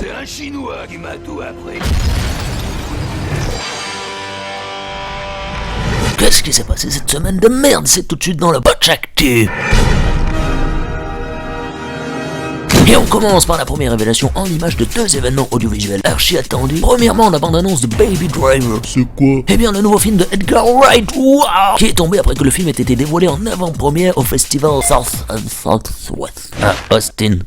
C'est un Chinois qui m'a tout appris. Qu'est-ce qui s'est passé cette semaine de merde? C'est tout de suite dans le Botch Actu. Et on commence par la première révélation en images de deux événements audiovisuels archi attendus. Premièrement, la bande-annonce de Baby Driver. C'est quoi? Eh bien, le nouveau film de Edgar Wright, wow, qui est tombé après que le film ait été dévoilé en avant-première au festival South and Southwest à Austin.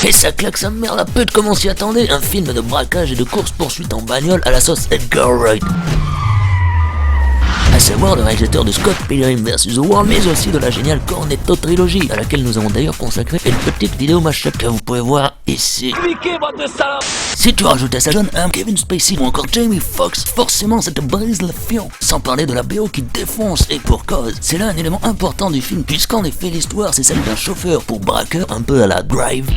Et ça claque sa mère la pute comme on s'y attendait, un film de braquage et de course-poursuite en bagnole à la sauce Edgar Wright. À savoir le réalisateur de Scott Pilgrim vs. The World, mais aussi de la géniale Cornetto Trilogy, à laquelle nous avons d'ailleurs consacré une petite vidéo mashup que vous pouvez voir ici. Si tu rajoutes à ça John Hamm, Kevin Spacey ou encore Jamie Foxx, forcément ça te brise le fion. Sans parler de la BO qui défonce, et pour cause. C'est là un élément important du film, puisqu'en effet l'histoire c'est celle d'un chauffeur pour braqueur un peu à la Drive,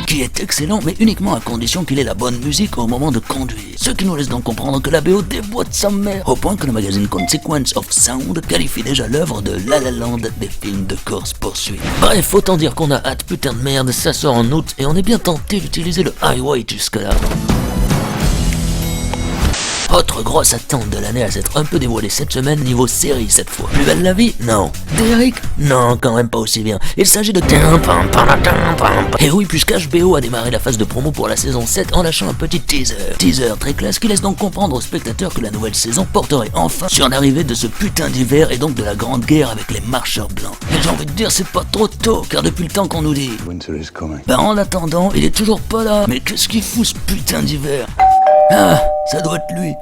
qui est excellent, mais uniquement à condition qu'il ait la bonne musique au moment de conduire. Ce qui nous laisse donc comprendre que la BO déboîte sa mère, au point que le magazine Consequence of Sound qualifie déjà l'œuvre de La La Land des films de course-poursuite. Bref, autant dire qu'on a hâte, putain de merde, ça sort en août, et on est bien tenté d'utiliser le highway jusque là. Autre grosse attente de l'année à s'être un peu dévoilée cette semaine niveau série cette fois. Plus belle la vie? Non. Derrick? Non, quand même pas aussi bien. Il s'agit de... Et oui, puisque HBO a démarré la phase de promo pour la saison 7 en lâchant un petit teaser. Teaser très classe qui laisse donc comprendre aux spectateurs que la nouvelle saison porterait enfin sur l'arrivée de ce putain d'hiver et donc de la grande guerre avec les marcheurs blancs. Et j'ai envie de dire c'est pas trop tôt, car depuis le temps qu'on nous dit... Winter is coming. Ben en attendant, il est toujours pas là. Mais qu'est-ce qu'il fout ce putain d'hiver? Ah, ça doit être lui.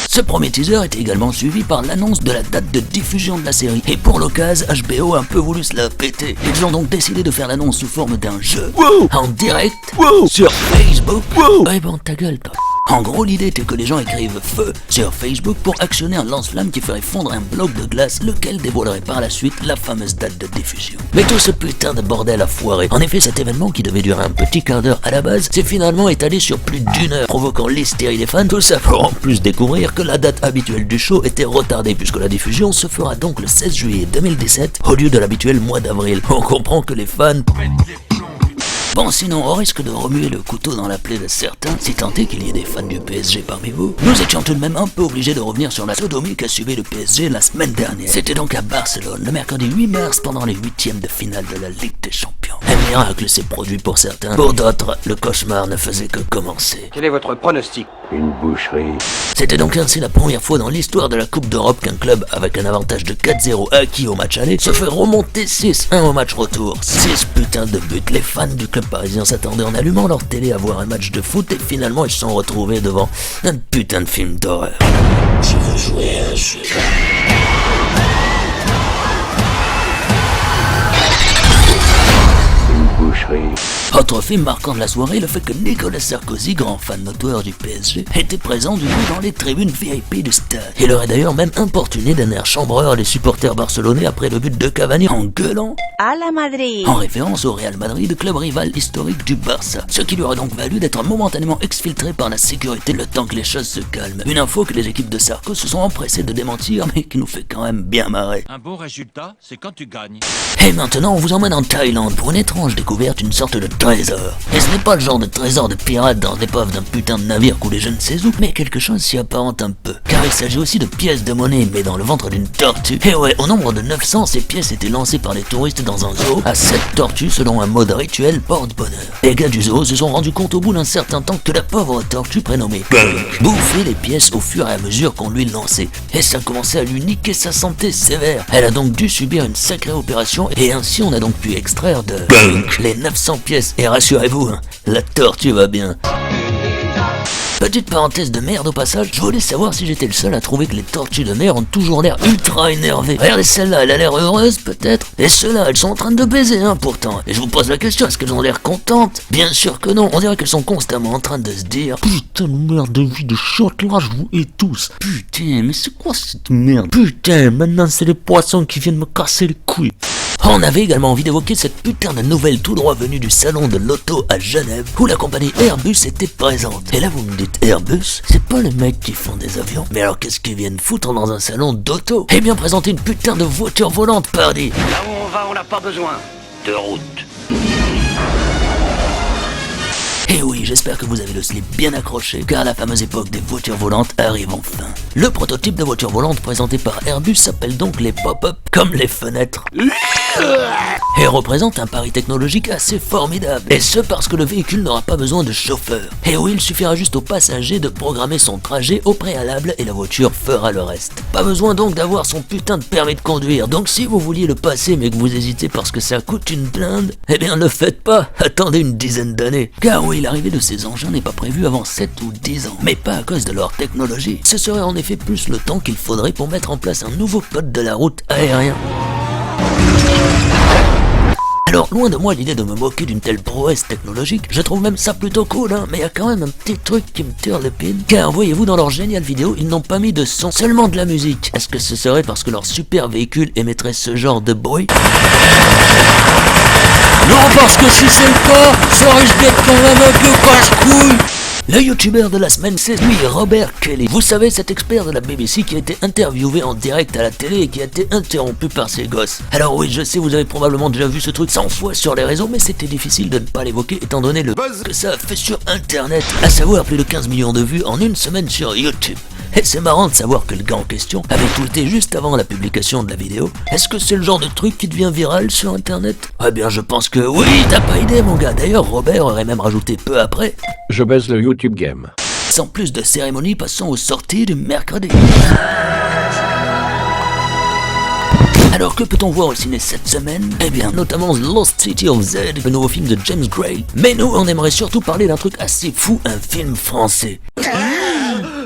Ce premier teaser était également suivi par l'annonce de la date de diffusion de la série. Et pour l'occasion, HBO a un peu voulu se la péter. Ils ont donc décidé de faire l'annonce sous forme d'un jeu. Wow. En direct. Wow. Sur Facebook. Wow. Ouais bon, ta gueule toi. En gros, l'idée était que les gens écrivent feu sur Facebook pour actionner un lance-flamme qui ferait fondre un bloc de glace, lequel dévoilerait par la suite la fameuse date de diffusion. Mais tout ce putain de bordel a foiré. En effet, cet événement qui devait durer un petit quart d'heure à la base, s'est finalement étalé sur plus d'1 heure, provoquant l'hystérie des fans, tout ça pour en plus découvrir que la date habituelle du show était retardée, puisque la diffusion se fera donc le 16 juillet 2017, au lieu de l'habituel mois d'avril. On comprend que les fans... Bon, sinon, au risque de remuer le couteau dans la plaie de certains, si tant est qu'il y ait des fans du PSG parmi vous, nous étions tout de même un peu obligés de revenir sur la sodomie qu'a subi le PSG la semaine dernière. C'était donc à Barcelone, le mercredi 8 mars, pendant les 8e de finale de la Ligue des Champions. Un miracle s'est produit pour certains, pour d'autres, le cauchemar ne faisait que commencer. Quel est votre pronostic? Une boucherie. C'était donc ainsi la première fois dans l'histoire de la Coupe d'Europe qu'un club avec un avantage de 4-0 acquis au match aller se fait remonter 6-1 au match retour. 6 putains de buts. Les fans du club parisien s'attendaient en allumant leur télé à voir un match de foot et finalement ils se sont retrouvés devant un putain de film d'horreur. Je veux jouer à un jeu. Autre film marquant de la soirée, le fait que Nicolas Sarkozy, grand fan notoire du PSG, était présent du coup dans les tribunes VIP du stade. Il aurait d'ailleurs même importuné d'un air chambreur les supporters barcelonais après le but de Cavani en gueulant à la Madrid, en référence au Real Madrid, club rival historique du Barça. Ce qui lui aurait donc valu d'être momentanément exfiltré par la sécurité le temps que les choses se calment. Une info que les équipes de Sarko se sont empressées de démentir, mais qui nous fait quand même bien marrer. Un bon résultat, c'est quand tu gagnes. Et maintenant, on vous emmène en Thaïlande pour une étrange découverte, une sorte de trésor. Et ce n'est pas le genre de trésor de pirate dans l'épave d'un putain de navire coulé je ne sais où, mais quelque chose s'y apparente un peu. Car il s'agit aussi de pièces de monnaie, mais dans le ventre d'une tortue. Et ouais, au nombre de 900, ces pièces étaient lancées par les touristes dans un zoo à 7 tortues selon un mode rituel porte-bonheur. Les gars du zoo se sont rendus compte au bout d'un certain temps que la pauvre tortue prénommée Punk bouffait les pièces au fur et à mesure qu'on lui lançait. Et ça commençait à lui niquer sa santé sévère. Elle a donc dû subir une sacrée opération et ainsi on a donc pu extraire de Punk les 900 pièces. Et rassurez-vous, hein, la tortue va bien. Petite parenthèse de merde au passage, je voulais savoir si j'étais le seul à trouver que les tortues de mer ont toujours l'air ultra énervées. Regardez celle-là, elle a l'air heureuse peut-être. Et ceux-là, elles sont en train de baiser hein pourtant. Et je vous pose la question, est-ce qu'elles ont l'air contentes? Bien sûr que non, on dirait qu'elles sont constamment en train de se dire putain de merde de vie de choc là, je vous hais tous. Putain, mais c'est quoi cette merde? Putain, maintenant c'est les poissons qui viennent me casser les couilles. On avait également envie d'évoquer cette putain de nouvelle tout droit venue du salon de l'auto à Genève, où la compagnie Airbus était présente. Et là vous me dites, Airbus, c'est pas les mecs qui font des avions. Mais alors qu'est-ce qu'ils viennent foutre dans un salon d'auto? Eh bien présenter une putain de voiture volante, pardi. Là où on va, on n'a pas besoin de route. Et oui, j'espère que vous avez le slip bien accroché, car la fameuse époque des voitures volantes arrive enfin. Le prototype de voiture volante présenté par Airbus s'appelle donc les pop-up, comme les fenêtres. Et représente un pari technologique assez formidable. Et ce parce que le véhicule n'aura pas besoin de chauffeur. Et oui, il suffira juste au passager de programmer son trajet au préalable et la voiture fera le reste. Pas besoin donc d'avoir son putain de permis de conduire. Donc si vous vouliez le passer mais que vous hésitez parce que ça coûte une blinde, eh bien ne le faites pas, attendez une dizaine d'années. Car oui, l'arrivée de ces engins n'est pas prévue avant 7 ou 10 ans. Mais pas à cause de leur technologie. Ce serait en effet plus le temps qu'il faudrait pour mettre en place un nouveau code de la route aérien. Alors, loin de moi l'idée de me moquer d'une telle prouesse technologique, je trouve même ça plutôt cool, hein, mais il y a quand même un petit truc qui me tire l'épine. Car voyez-vous, dans leur géniale vidéo, ils n'ont pas mis de son, seulement de la musique. Est-ce que ce serait parce que leur super véhicule émettrait ce genre de bruit? Non, parce que si c'est le cas, ça risque d'être quand même un peu casse-couille. Le youtubeur de la semaine, c'est lui, Robert Kelly. Vous savez, cet expert de la BBC qui a été interviewé en direct à la télé et qui a été interrompu par ses gosses. Alors oui, je sais, vous avez probablement déjà vu ce truc 100 fois sur les réseaux, mais c'était difficile de ne pas l'évoquer étant donné le buzz que ça a fait sur Internet. À savoir plus de 15 millions de vues en une semaine sur YouTube. Et c'est marrant de savoir que le gars en question avait tweeté juste avant la publication de la vidéo. Est-ce que c'est le genre de truc qui devient viral sur Internet? Eh bien, je pense que oui, t'as pas idée, mon gars. D'ailleurs, Robert aurait même rajouté peu après: Je baise le YouTube Game. sans plus de cérémonie, passons aux sorties du mercredi. Alors que peut-on voir au ciné cette semaine? Eh bien, notamment Lost City of Z, le nouveau film de James Gray. Mais nous, on aimerait surtout parler d'un truc assez fou, un film français.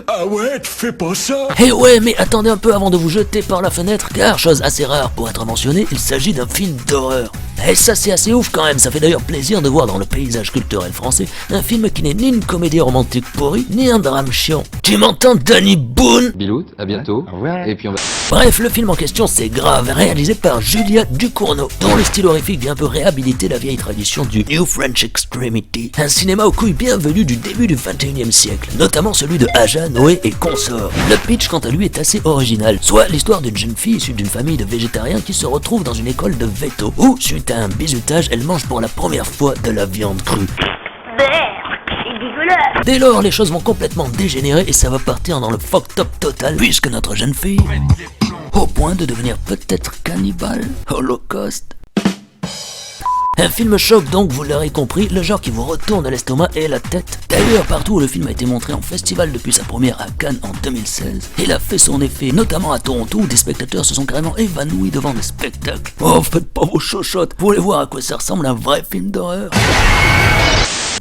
Ah ouais, tu fais pas ça? Eh ouais, mais attendez un peu avant de vous jeter par la fenêtre, car, chose assez rare pour être mentionnée, il s'agit d'un film d'horreur. Et ça c'est assez ouf quand même, ça fait d'ailleurs plaisir de voir dans le paysage culturel français un film qui n'est ni une comédie romantique pourrie, ni un drame chiant. Tu m'entends, Danny Boone? Bilout, à bientôt. Et puis on va... Bref, le film en question c'est Grave, réalisé par Julia Ducournau, dont le style horrifique vient un peu réhabiliter la vieille tradition du New French Extremity, un cinéma aux couilles bienvenu du début du 21e siècle, notamment celui de Aja, Noé et consorts. Le pitch quant à lui est assez original, soit l'histoire d'une jeune fille issue d'une famille de végétariens qui se retrouve dans une école de veto, où suite à un bizutage, elle mange pour la première fois de la viande crue. Dès lors, les choses vont complètement dégénérer et ça va partir dans le fucked up total, puisque notre jeune fille, au point de devenir peut-être cannibale, Holocauste. Un film choc donc, vous l'aurez compris, le genre qui vous retourne l'estomac et la tête. D'ailleurs, partout où le film a été montré en festival depuis sa première à Cannes en 2016, il a fait son effet, notamment à Toronto où des spectateurs se sont carrément évanouis devant le spectacle. Oh, faites pas vos chochottes, vous voulez voir à quoi ça ressemble un vrai film d'horreur?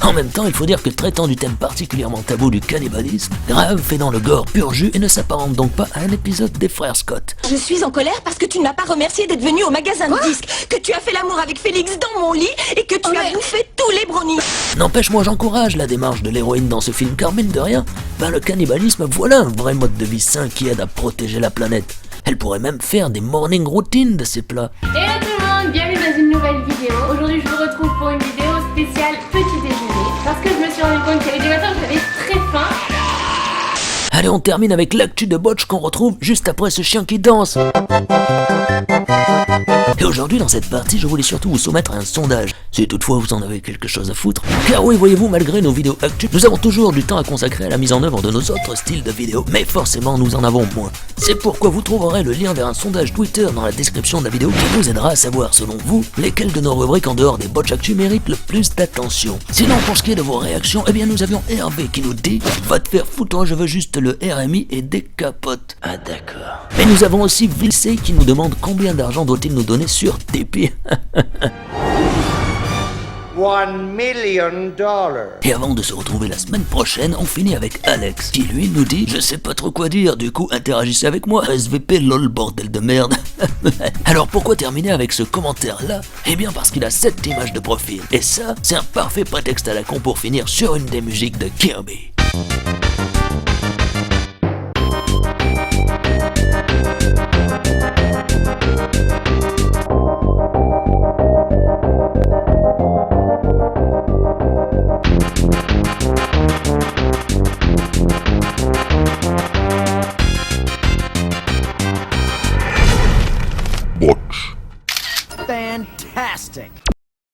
En même temps, il faut dire que traitant du thème particulièrement tabou du cannibalisme, Grave fait dans le gore pur jus et ne s'apparente donc pas à un épisode des frères Scott. Je suis en colère parce que tu ne m'as pas remercié d'être venu au magasin de disques, que tu as fait l'amour avec Félix dans mon lit et que tu as bouffé tous les brownies. N'empêche, moi j'encourage la démarche de l'héroïne dans ce film car mine de rien, le cannibalisme, voilà un vrai mode de vie sain qui aide à protéger la planète. Elle pourrait même faire des morning routines de ses plats. Hello tout le monde, bienvenue dans une nouvelle vidéo. Aujourd'hui je vous retrouve pour une vidéo spéciale petit déjeuner parce que je me suis rendu compte qu'il y avait des matins où j'avais très faim. Allez, on termine avec l'actu de Botch qu'on retrouve juste après ce chien qui danse. Et aujourd'hui, dans cette partie, je voulais surtout vous soumettre un sondage, si toutefois vous en avez quelque chose à foutre. Car oui, voyez-vous, malgré nos vidéos actu, nous avons toujours du temps à consacrer à la mise en œuvre de nos autres styles de vidéos, mais forcément, nous en avons moins. C'est pourquoi vous trouverez le lien vers un sondage Twitter dans la description de la vidéo qui vous aidera à savoir, selon vous, lesquelles de nos rubriques en dehors des Botch Actu méritent le plus d'attention. Sinon, pour ce qui est de vos réactions, eh bien, nous avions Hervé qui nous dit « Va te faire foutre, je veux juste le RMI et des capotes. » Ah d'accord. Et nous avons aussi Vilsey qui nous demande combien d'argent doit-il nous donner sur Tipeee. $1 million. Et avant de se retrouver la semaine prochaine, on finit avec Alex, qui lui nous dit « Je sais pas trop quoi dire, du coup interagissez avec moi, SVP lol bordel de merde. » Alors pourquoi terminer avec ce commentaire-là? Eh bien parce qu'il a cette image de profil. Et ça, c'est un parfait prétexte à la con pour finir sur une des musiques de Kirby. fantastic.